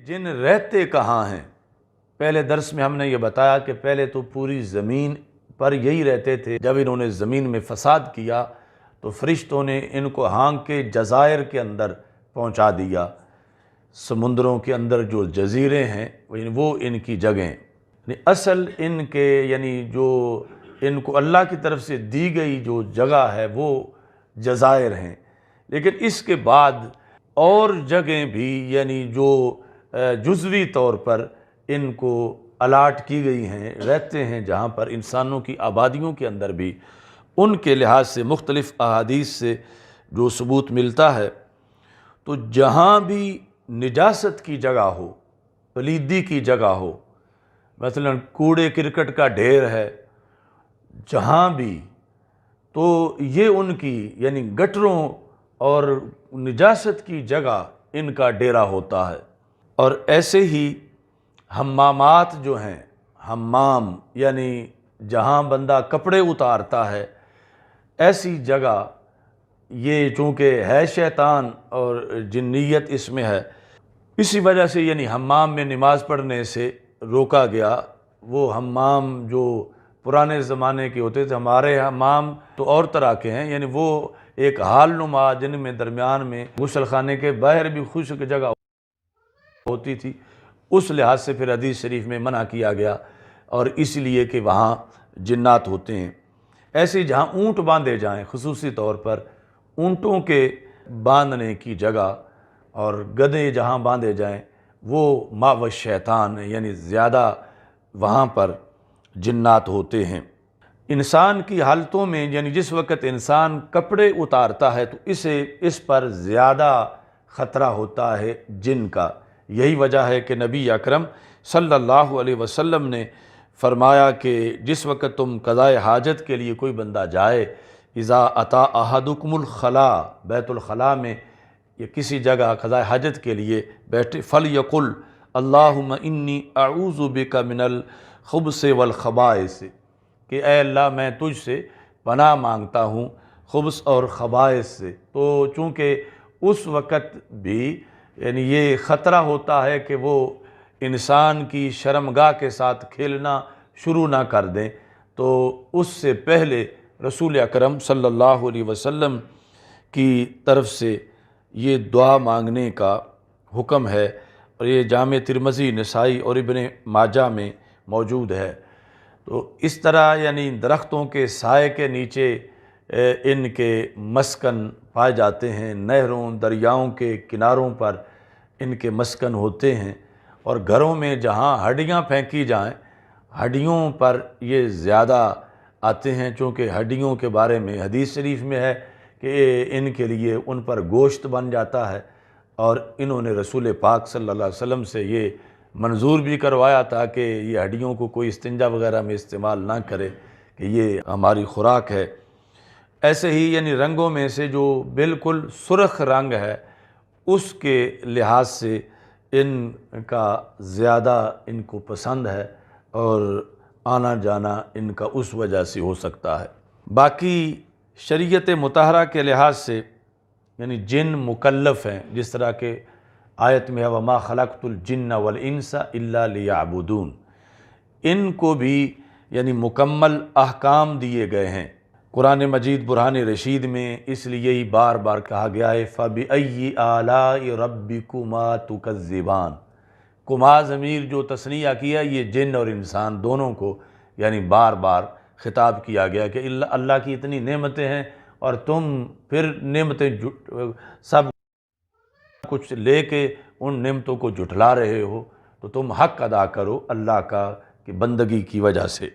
جن رہتے کہاں ہیں؟ پہلے درس میں ہم نے یہ بتایا کہ پہلے تو پوری زمین پر یہی رہتے تھے، جب انہوں نے زمین میں فساد کیا تو فرشتوں نے ان کو ہانک کے جزائر کے اندر پہنچا دیا، سمندروں کے اندر جو جزیرے ہیں وہ ان کی جگہیں، اصل ان کے جو ان کو اللہ کی طرف سے دی گئی جو جگہ ہے وہ جزائر ہیں، لیکن اس کے بعد اور جگہیں بھی جو جزوی طور پر ان کو الاٹ کی گئی ہیں، رہتے ہیں، جہاں پر انسانوں کی آبادیوں کے اندر بھی ان کے لحاظ سے مختلف احادیث سے جو ثبوت ملتا ہے، تو جہاں بھی نجاست کی جگہ ہو، پلیدی کی جگہ ہو، مثلا کوڑے کرکٹ کا ڈھیر ہے جہاں بھی، تو یہ ان کی گٹروں اور نجاست کی جگہ ان کا ڈیرا ہوتا ہے۔ اور ایسے ہی حمامات جو ہیں، حمام جہاں بندہ کپڑے اتارتا ہے، ایسی جگہ یہ چونکہ ہے شیطان اور جنیت اس میں ہے، اسی وجہ سے حمام میں نماز پڑھنے سے روکا گیا۔ وہ حمام جو پرانے زمانے کے ہوتے تھے، ہمارے حمام تو اور طرح کے ہیں، وہ ایک حال نما جن میں درمیان میں غسل خانے کے باہر بھی خشک جگہ ہوتی تھی، اس لحاظ سے پھر حدیث شریف میں منع کیا گیا، اور اس لیے کہ وہاں جنات ہوتے ہیں۔ ایسے جہاں اونٹ باندھے جائیں، خصوصی طور پر اونٹوں کے باندھنے کی جگہ اور گدھے جہاں باندھے جائیں، وہ مأوى الشیطان ہے، زیادہ وہاں پر جنات ہوتے ہیں۔ انسان کی حالتوں میں جس وقت انسان کپڑے اتارتا ہے تو اس پر زیادہ خطرہ ہوتا ہے جن کا۔ یہی وجہ ہے کہ نبی اکرم صلی اللہ علیہ وسلم نے فرمایا کہ جس وقت تم قضاء حاجت کے لیے کوئی بندہ جائے، اذا اتی احدکم الخلاء، بیت الخلاء میں یا کسی جگہ قضاء حاجت کے لیے بیٹھے، فلیقل اللہم انی اعوذ بک من الخبث والخبائث، کہ اے اللہ میں تجھ سے پناہ مانگتا ہوں خبث اور خبائث سے۔ تو چونکہ اس وقت بھی یہ خطرہ ہوتا ہے کہ وہ انسان کی شرمگاہ کے ساتھ کھیلنا شروع نہ کر دیں، تو اس سے پہلے رسول اکرم صلی اللہ علیہ وسلم کی طرف سے یہ دعا مانگنے کا حکم ہے، اور یہ جامع ترمذی، نسائی اور ابن ماجہ میں موجود ہے۔ تو اس طرح درختوں کے سائے کے نیچے ان کے مسکن پائے جاتے ہیں، نہروں دریاؤں کے کناروں پر ان کے مسکن ہوتے ہیں، اور گھروں میں جہاں ہڈیاں پھینکی جائیں، ہڈیوں پر یہ زیادہ آتے ہیں، چونکہ ہڈیوں کے بارے میں حدیث شریف میں ہے کہ ان کے لیے ان پر گوشت بن جاتا ہے، اور انہوں نے رسول پاک صلی اللہ علیہ وسلم سے یہ منظور بھی کروایا تھا کہ یہ ہڈیوں کو کوئی استنجا وغیرہ میں استعمال نہ کرے، کہ یہ ہماری خوراک ہے۔ ایسے ہی رنگوں میں سے جو بالکل سرخ رنگ ہے، اس کے لحاظ سے ان کا زیادہ ان کو پسند ہے، اور آنا جانا ان کا اس وجہ سے ہو سکتا ہے۔ باقی شریعت مطہرہ کے لحاظ سے جن مکلف ہیں، جس طرح کہ آیت میں وَمَا خَلَقْتُ الْجِنَّ وَالْإِنسَ إِلَّا لِيَعْبُدُونَ، ان کو بھی مکمل احکام دیے گئے ہیں۔ قرآن مجید برہان رشید میں اس لیے ہی بار بار کہا گیا ہے فَبِأَيِّ آلَاءِ رَبِّكُمَا تُكَذِّبَانِ، کما ضمیر جو تثنیہ کیا، یہ جن اور انسان دونوں کو بار بار خطاب کیا گیا کہ اللہ کی اتنی نعمتیں ہیں، اور تم پھر نعمتیں سب کچھ لے کے ان نعمتوں کو جھٹلا رہے ہو، تو تم حق ادا کرو اللہ کا کہ بندگی کی وجہ سے۔